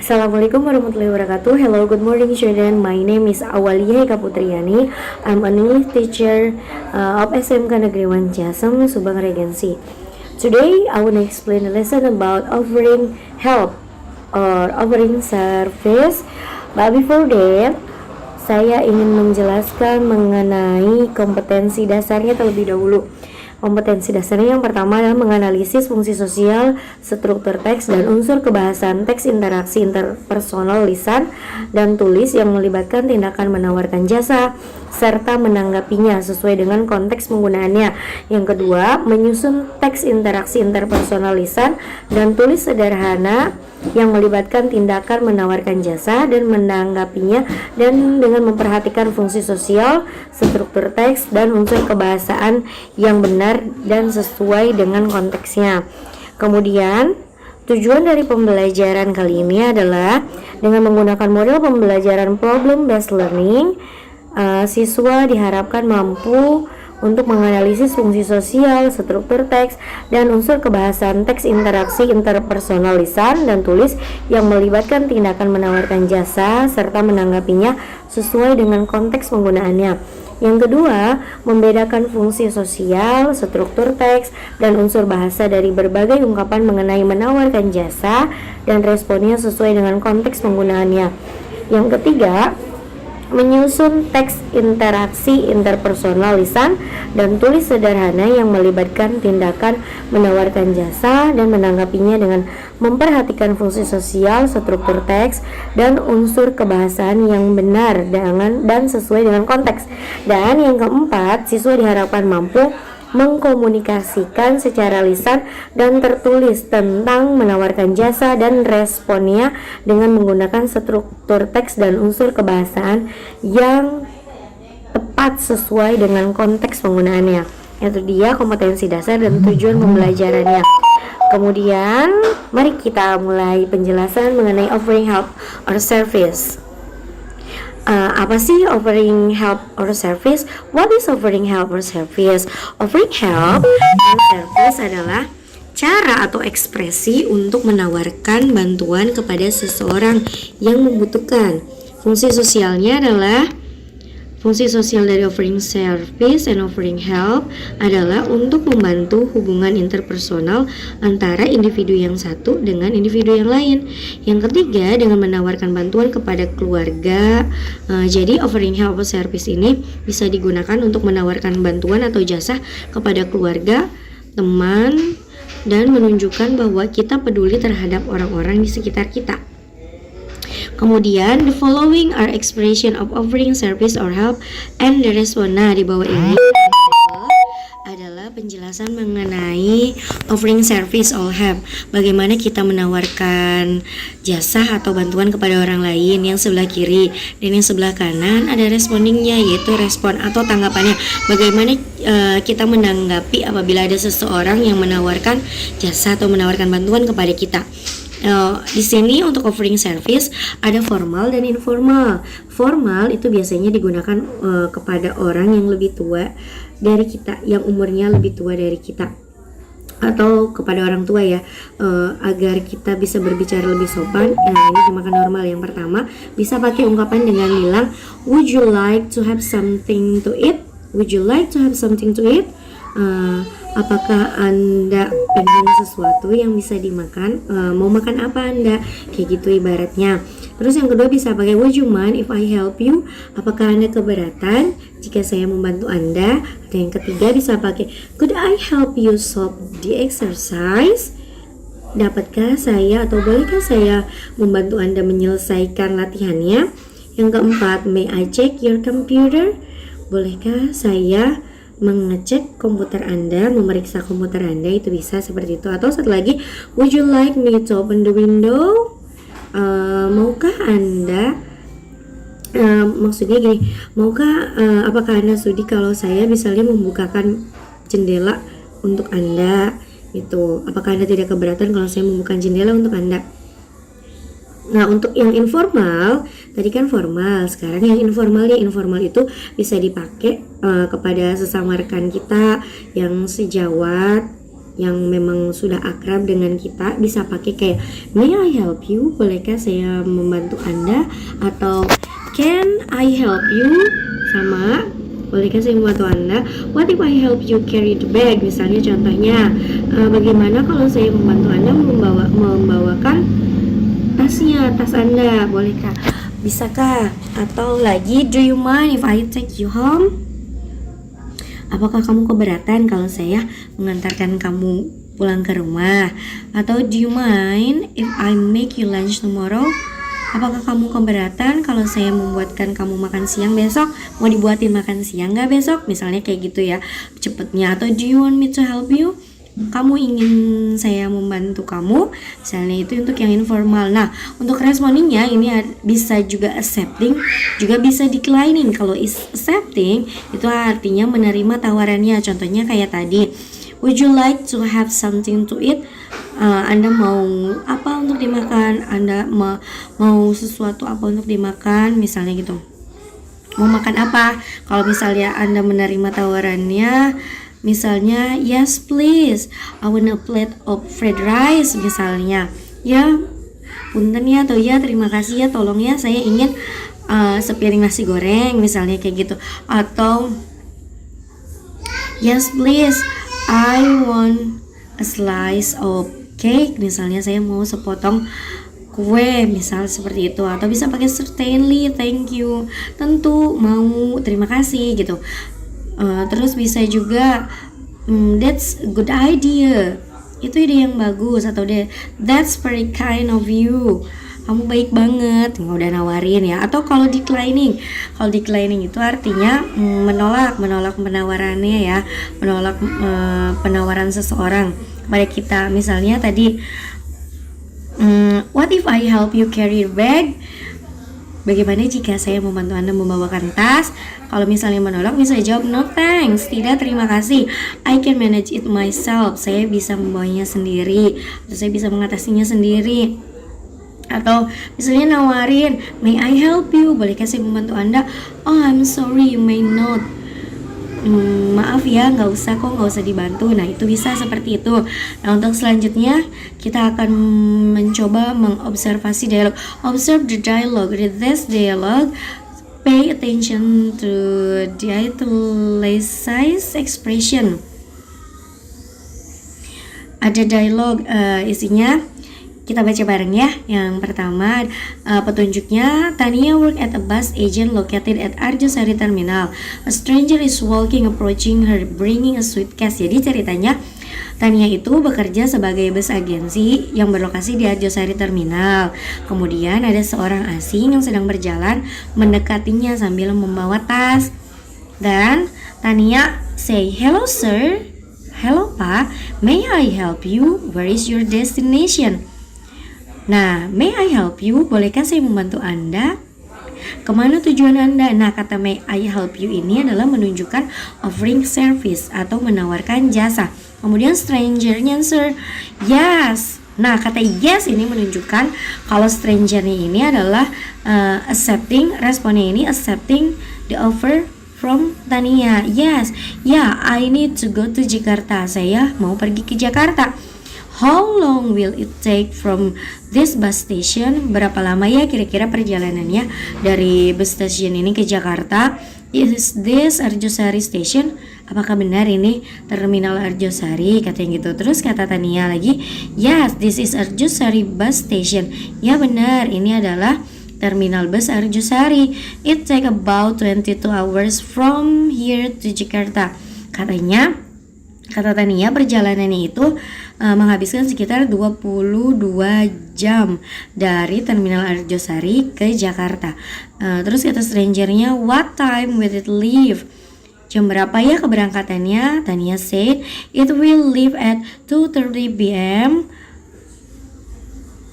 Assalamualaikum warahmatullahi wabarakatuh. Hello, good morning children. My name is Awalia Eka Putriani. I'm an English teacher of SMK Negeri 1 Ciasem, Subang Regency. Today, I want to explain a lesson about offering help or offering service. But before that, saya ingin menjelaskan mengenai kompetensi dasarnya terlebih dahulu. Kompetensi dasarnya yang pertama adalah menganalisis fungsi sosial, struktur teks, dan unsur kebahasaan teks, interaksi interpersonal lisan dan tulis yang melibatkan tindakan menawarkan jasa serta menanggapinya sesuai dengan konteks penggunaannya. Yang kedua, menyusun teks interaksi interpersonal lisan dan tulis sederhana yang melibatkan tindakan menawarkan jasa dan menanggapinya, dan dengan memperhatikan fungsi sosial, struktur teks, dan unsur kebahasaan yang benar dan sesuai dengan konteksnya. Kemudian, tujuan dari pembelajaran kali ini adalah dengan menggunakan model pembelajaran problem based learning, siswa diharapkan mampu untuk menganalisis fungsi sosial, struktur teks, dan unsur kebahasaan teks, interaksi interpersonal lisan dan tulis yang melibatkan tindakan menawarkan jasa serta menanggapinya sesuai dengan konteks penggunaannya. Yang kedua, membedakan fungsi sosial, struktur teks, dan unsur bahasa dari berbagai ungkapan mengenai menawarkan jasa dan responnya sesuai dengan konteks penggunaannya. Yang ketiga, menyusun teks interaksi interpersonal lisan dan tulis sederhana yang melibatkan tindakan menawarkan jasa dan menanggapinya dengan memperhatikan fungsi sosial, struktur teks, dan unsur kebahasaan yang benar dan sesuai dengan konteks. Dan yang keempat, siswa diharapkan mampu mengkomunikasikan secara lisan dan tertulis tentang menawarkan jasa dan responnya dengan menggunakan struktur teks dan unsur kebahasaan yang tepat sesuai dengan konteks penggunaannya. Itu dia kompetensi dasar dan tujuan pembelajarannya. Kemudian, mari kita mulai penjelasan mengenai offering help or service. Apa sih offering help or service? What is offering help or service? Offering help or service adalah cara atau ekspresi untuk menawarkan bantuan kepada seseorang yang membutuhkan. Fungsi sosialnya adalah Fungsi sosial dari offering service and offering help adalah untuk membantu hubungan interpersonal antara individu yang satu dengan individu yang lain. Yang ketiga, dengan menawarkan bantuan kepada keluarga. Jadi offering help or service ini bisa digunakan untuk menawarkan bantuan atau jasa kepada keluarga, teman, dan menunjukkan bahwa kita peduli terhadap orang-orang di sekitar kita. Kemudian, the following are expression of offering service or help and the response. Nah, di bawah ini adalah penjelasan mengenai offering service or help. Bagaimana kita menawarkan jasa atau bantuan kepada orang lain. Yang sebelah kiri dan yang sebelah kanan ada respondingnya, yaitu respon atau tanggapannya. Bagaimana kita menanggapi apabila ada seseorang yang menawarkan jasa atau menawarkan bantuan kepada kita. Di sini untuk offering service ada formal dan informal. Formal itu biasanya digunakan kepada orang yang lebih tua dari kita, yang umurnya lebih tua dari kita, atau kepada orang tua ya, agar kita bisa berbicara lebih sopan. Ini dimakan normal. Yang pertama, bisa pakai ungkapan dengan bilang, would you like to have something to eat? Would you like to have something to eat? Apakah Anda pengen sesuatu yang bisa dimakan? Mau makan apa Anda? Kayak gitu ibaratnya. Terus yang kedua bisa pakai would you mind if I help you? Apakah Anda keberatan jika saya membantu Anda? Atau yang ketiga bisa pakai could I help you solve the exercise? Dapatkah saya atau bolehkah saya membantu Anda menyelesaikan latihannya? Yang keempat, may I check your computer? Bolehkah saya mengecek komputer Anda, memeriksa komputer Anda? Itu bisa seperti itu. Atau satu lagi, would you like me to open the window? Maukah Anda maksudnya gini, apakah Anda sudi kalau saya misalnya membukakan jendela untuk Anda? Itu, apakah Anda tidak keberatan kalau saya membuka jendela untuk Anda? Nah, untuk yang informal, tadi kan formal, sekarang yang informalnya, informal itu bisa dipakai kepada sesama rekan kita yang sejawat yang memang sudah akrab dengan kita bisa pakai kayak may I help you, bolehkah saya membantu Anda, atau can I help you, sama bolehkah saya membantu Anda. What if I help you carry the bag, misalnya contohnya bagaimana kalau saya membantu Anda membawakan tasnya, tas Anda, bolehkah, bisakah. Atau lagi, do you mind if I take you home, apakah kamu keberatan kalau saya mengantarkan kamu pulang ke rumah. Atau do you mind if I make you lunch tomorrow, apakah kamu keberatan kalau saya membuatkan kamu makan siang besok, mau dibuatin makan siang gak besok, misalnya kayak gitu ya cepetnya. Atau do you want me to help you, kamu ingin saya membantu kamu, misalnya itu untuk yang informal. Nah, untuk respondingnya ini bisa juga accepting, juga bisa declining. Kalau accepting itu artinya menerima tawarannya, contohnya kayak tadi, would you like to have something to eat, Anda mau apa untuk dimakan, Anda mau sesuatu apa untuk dimakan, misalnya gitu, mau makan apa. Kalau misalnya Anda menerima tawarannya, misalnya, yes please, I want a plate of fried rice, misalnya, ya punten ya, atau ya terima kasih ya, tolong ya saya ingin sepiring nasi goreng, misalnya kayak gitu. Atau yes please, I want a slice of cake, misalnya saya mau sepotong kue, misal seperti itu. Atau bisa pakai certainly, thank you, tentu, mau, terima kasih gitu. Terus bisa juga that's a good idea, itu ide yang bagus. Atau that's very kind of you, kamu baik banget, nggak udah nawarin ya. Atau kalau declining itu artinya menolak penawarannya ya, menolak penawaran seseorang kepada kita. Misalnya tadi, what if I help you carry your bag, bagaimana jika saya membantu Anda membawakan tas. Kalau misalnya menolak, bisa jawab no thanks, tidak terima kasih, I can manage it myself, saya bisa membawanya sendiri, atau saya bisa mengatasinya sendiri. Atau misalnya nawarin, may I help you, bolehkah saya membantu Anda, oh I'm sorry you may not, maaf ya, nggak usah dibantu. Nah, itu bisa seperti itu. Nah, untuk selanjutnya kita akan mencoba mengobservasi dialog. Observe the dialogue, read this dialogue, pay attention to the italicized expression. Ada dialog, isinya kita baca bareng ya. Yang pertama, petunjuknya, Tania work at a bus agent located at Arjosari Terminal. A stranger is walking approaching her bringing a suitcase. Jadi ceritanya, Tania itu bekerja sebagai bus agensi yang berlokasi di Arjosari Terminal. Kemudian ada seorang asing yang sedang berjalan mendekatinya sambil membawa tas. Dan Tania say, hello sir, hello pak, may I help you, where is your destination? Nah, may I help you, bolehkah saya membantu Anda? Kemana tujuan Anda? Nah, kata may I help you ini adalah menunjukkan offering service atau menawarkan jasa. Kemudian strangernya answer yes. Nah, kata yes ini menunjukkan kalau strangernya ini adalah accepting, responnya ini accepting the offer from Tania. Yes, yeah, I need to go to Jakarta. Saya mau pergi ke Jakarta. How long will it take from this bus station? Berapa lama ya kira-kira perjalanannya dari bus station ini ke Jakarta? Is this Arjosari station? Apakah benar ini terminal Arjosari? Katanya gitu. Terus kata Tania lagi, yes, this is Arjosari bus station. Ya benar, ini adalah terminal bus Arjosari. It take about 22 hours from here to Jakarta. Kata Tania, perjalanannya itu menghabiskan sekitar 22 jam dari terminal Arjosari ke Jakarta. Terus kata strangernya, what time will it leave? Jam berapa ya keberangkatannya? Tania said, it will leave at 2:30 p.m.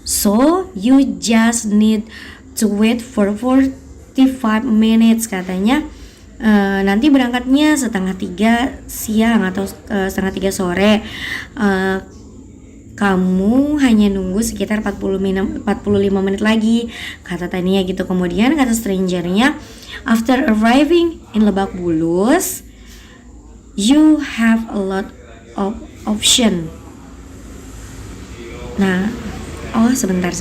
So you just need to wait for 45 minutes, katanya. Nanti berangkatnya 2:30 siang atau 2:30 sore. Kamu hanya nunggu sekitar 45 menit lagi, kata Tania gitu. Kemudian kata strangernya, after arriving in Lebak Bulus, you have a lot option. Nah, oh sebentar.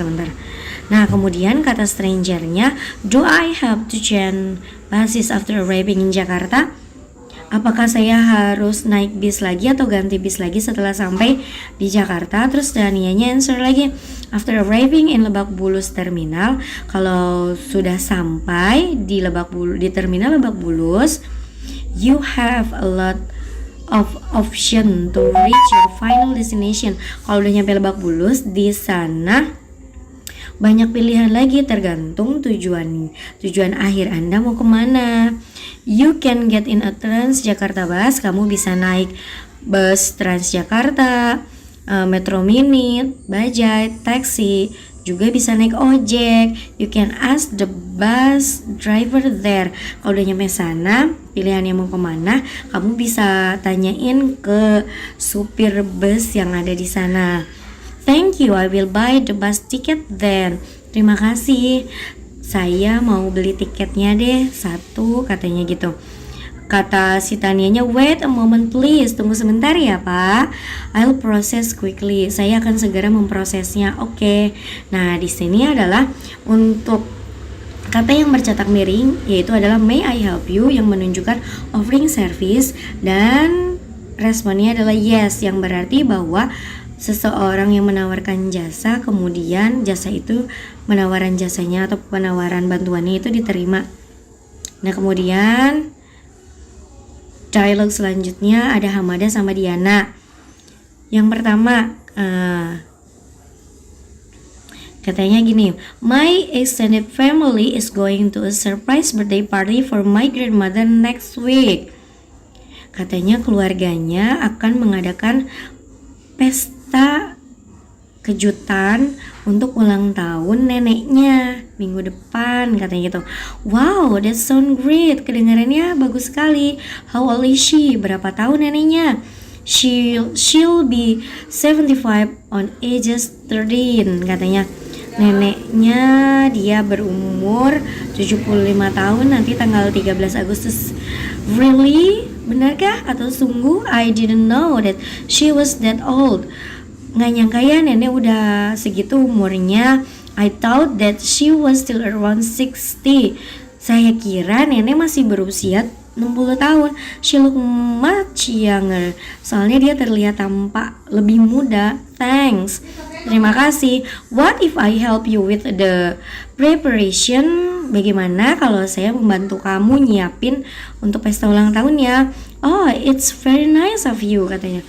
Nah, kemudian kata strangernya, do I have to change basis after arriving in Jakarta? Apakah saya harus naik bis lagi atau ganti bis lagi setelah sampai di Jakarta? Terus Danianya answer lagi, after arriving in Lebak Bulus terminal, kalau sudah sampai di di terminal Lebak Bulus, you have a lot of option to reach your final destination. Kalau udah nyampe Lebak Bulus, di sana banyak pilihan lagi tergantung tujuan akhir Anda mau kemana. You can get in a Transjakarta bus. Kamu bisa naik bus Transjakarta, Metro Mini, Bajaj, taksi. Juga bisa naik ojek. You can ask the bus driver there. Kalau udah nyampe sana, pilihannya mau kemana, kamu bisa tanyain ke supir bus yang ada di sana. Thank you, I will buy the bus ticket then. Terima kasih, saya mau beli tiketnya deh satu, katanya gitu. Kata si Tanianya, wait a moment please, tunggu sebentar ya Pak. I'll process quickly. Saya akan segera memprosesnya. Oke. Nah, di sini adalah untuk kata yang bercetak miring, yaitu adalah may I help you, yang menunjukkan offering service, dan responnya adalah yes, yang berarti bahwa seseorang yang menawarkan jasa, kemudian jasa itu penawaran jasanya atau penawaran bantuannya itu diterima. Nah, kemudian dialog selanjutnya ada Hamada sama Diana. Yang pertama katanya gini, my extended family is going to a surprise birthday party for my grandmother next week. Katanya keluarganya akan mengadakan pesta kejutan untuk ulang tahun neneknya minggu depan, katanya gitu. Wow, that sound great. Kedengarannya bagus sekali. How old is she? Berapa tahun neneknya? She'll be 75 on ages 13, katanya. Neneknya dia berumur 75 tahun nanti tanggal 13 Agustus. Really? Benarkah atau sungguh? I didn't know that she was that old. Nggak nyangka ya nenek udah segitu umurnya. I thought that she was still around 60. Saya kira nenek masih berusia 60 tahun. She look much younger. Soalnya dia terlihat tampak lebih muda. Thanks. Terima kasih. What if I help you with the preparation? Bagaimana kalau saya membantu kamu nyiapin untuk pesta ulang tahunnya? Oh, it's very nice of you, katanya.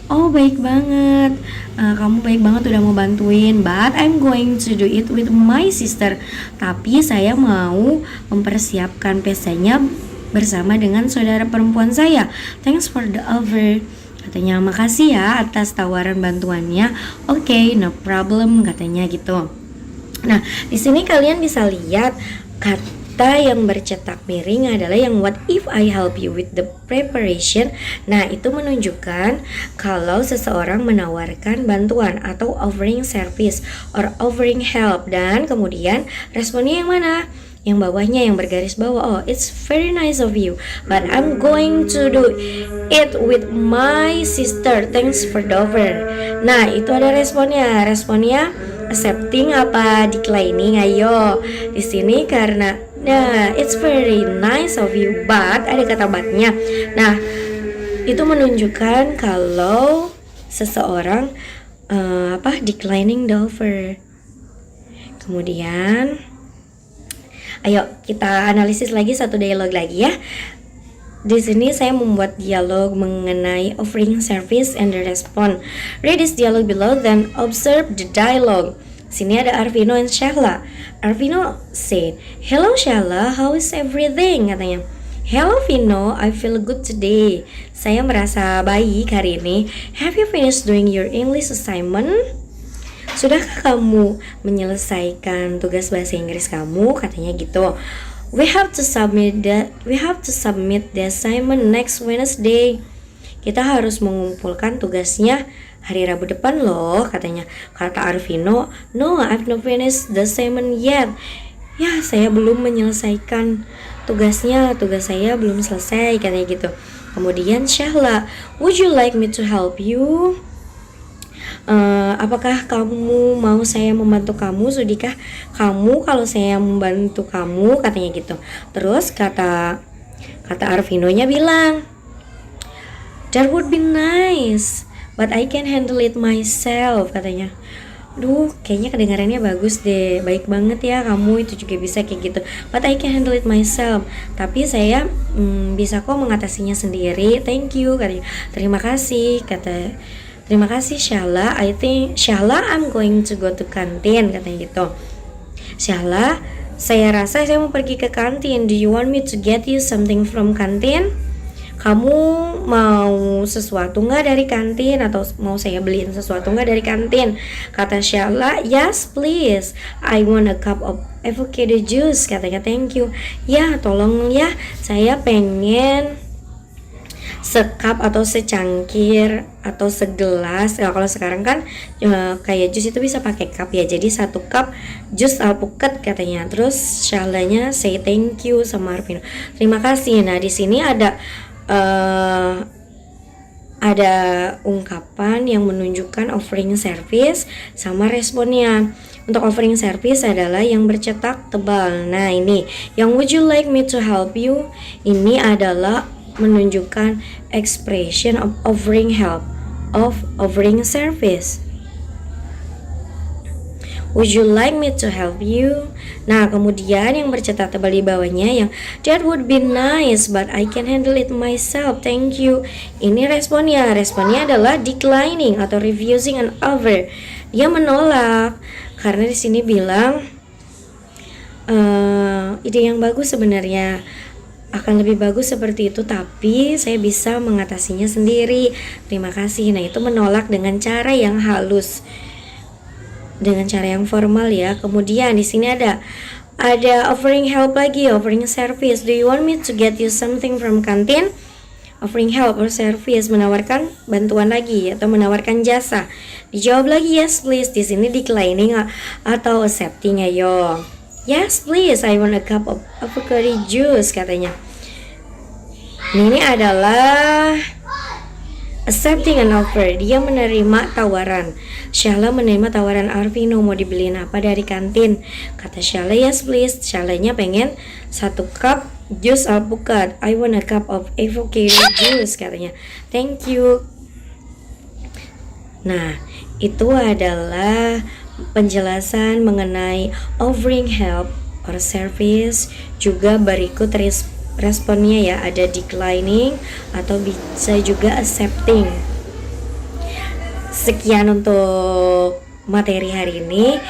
Oh, baik banget. Kamu baik banget udah mau bantuin. But I'm going to do it with my sister. Tapi saya mau mempersiapkan pestanya bersama dengan saudara perempuan saya. Thanks for the offer. Katanya, makasih ya atas tawaran bantuannya. Oke, no problem, katanya gitu. Nah, di sini kalian bisa lihat kata yang bercetak miring adalah yang what if I help you with the preparation. Nah, itu menunjukkan kalau seseorang menawarkan bantuan atau offering service or offering help, dan kemudian responnya yang mana? Yang bawahnya yang bergaris bawah. Oh, it's very nice of you, but I'm going to do it with my sister. Thanks for the offer. Nah, itu ada responnya. Responnya accepting apa declining? Ayo. Di sini karena it's very nice of you, but ada kata but-nya. Nah, itu menunjukkan kalau seseorang declining the offer. Kemudian ayo kita analisis lagi satu dialog lagi ya. Di sini saya membuat dialog mengenai offering service and the response. Read this dialogue below, then observe the dialogue. Sini ada Arvino and Shahla. Arvino said, "Hello Shahla, how is everything?" katanya. "Hello Vino, I feel good today." Saya merasa baik hari ini. "Have you finished doing your English assignment?" Sudahkah kamu menyelesaikan tugas bahasa Inggris kamu? Katanya gitu. We have to submit the assignment next Wednesday. Kita harus mengumpulkan tugasnya hari Rabu depan loh, katanya. Kata Arvino, "No, I've not finished the assignment yet." Ya, saya belum menyelesaikan tugasnya, tugas saya belum selesai, katanya gitu. Kemudian Syahla, would you like me to help you? Apakah kamu mau saya membantu kamu? Sudikah kamu kalau saya membantu kamu? Katanya gitu. Terus kata Arvinonya bilang, that would be nice, but I can handle it myself, katanya. Duh, kayaknya kedengarannya bagus deh, baik banget ya kamu itu juga bisa kayak gitu. But I can handle it myself. Tapi saya bisa kok mengatasinya sendiri. Thank you, katanya. Terima kasih, terima kasih Syahla. I think Syahla, I'm going to go to kantin, katanya gitu. Syahla, saya rasa saya mau pergi ke kantin. Do you want me to get you something from kantin? Kamu mau sesuatu nggak dari kantin, atau mau saya beliin sesuatu nggak dari kantin? Kata Syahla, yes please, I want a cup of avocado juice, katanya. Thank you. Ya tolong ya, saya pengen sekap atau secangkir atau segelas. Kalau sekarang kan kayak jus itu bisa pakai cup ya, jadi 1 cup jus alpukat, katanya. Terus Syahlanya say thank you sama Arvino, terima kasih. Nah di sini ada ungkapan yang menunjukkan offering service sama responnya. Untuk offering service adalah yang bercetak tebal. Nah ini yang would you like me to help you, ini adalah menunjukkan expression of offering help, of offering service. Would you like me to help you? Nah kemudian yang bercetak tebal di bawahnya yang that would be nice, but I can handle it myself, thank you. Ini responnya adalah declining atau refusing an offer. Dia menolak karena di sini bilang ide yang bagus sebenarnya, akan lebih bagus seperti itu, tapi saya bisa mengatasinya sendiri. Terima kasih. Nah itu menolak dengan cara yang halus, dengan cara yang formal ya. Kemudian di sini ada offering help lagi, offering service. Do you want me to get you something from canteen? Offering help or service, menawarkan bantuan lagi atau menawarkan jasa. Dijawab lagi yes please. Di sini declining atau accepting, ayo. Yes please, I want a cup of avocado juice, katanya. Ini adalah accepting an offer, dia menerima tawaran. Syahla menerima tawaran Arvino, mau dibeliin apa dari kantin. Kata Syahla yes please. Syahlanya pengen 1 cup jus alpukat. I want a cup of avocado juice, katanya. Thank you. Nah itu adalah penjelasan mengenai offering help or service. Juga berikut responnya ya, ada declining atau bisa juga accepting. Sekian untuk materi hari ini.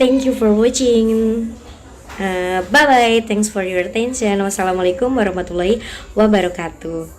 Thank you for watching. Bye bye. Thanks for your attention. Wassalamualaikum warahmatullahi wabarakatuh.